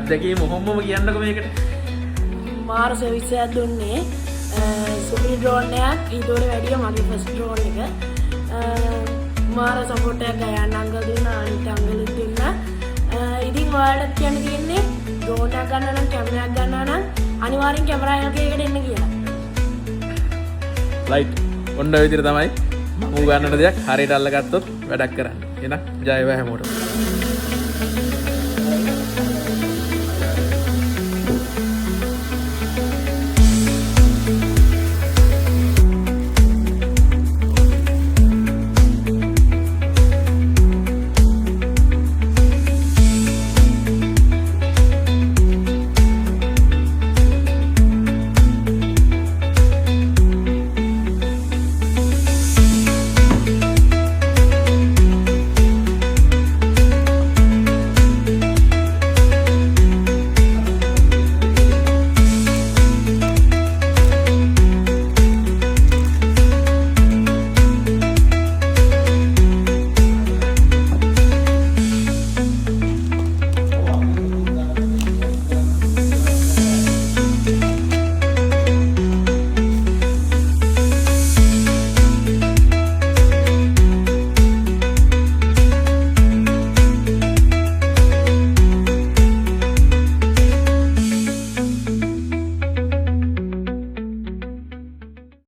අත්දැකීම මොහොමම කියන්නකෝ මේකට. මාර සර්විස් එකක් දුන්නේ. සුපිරි ඩ්‍රෝන් එකක්. ඊටෝර වැඩිය මගේ ෆස්ට් ඩ්‍රෝන් එක. මාර සපෝට් එකක් ගයන්න අංගල් දුන්නා, අනිත් අංගලුත් දුන්නා. ඉතින් ඔයාලට කියන්න තියෙන්නේ ඩ්‍රෝන් එකක් ගන්න නම් කැමරාවක් ගන්නවා නම් අනිවාර්යෙන් කැමරා එකකට එන්න කියලා. ලයිට් ඔන්න ඔය විදිහට තමයි මම උගන්නන දෙයක් හරියට අල්ලගත්තොත් වැඩක් කරන්නේ. එහෙනම් ජය වේවා හැමෝටම.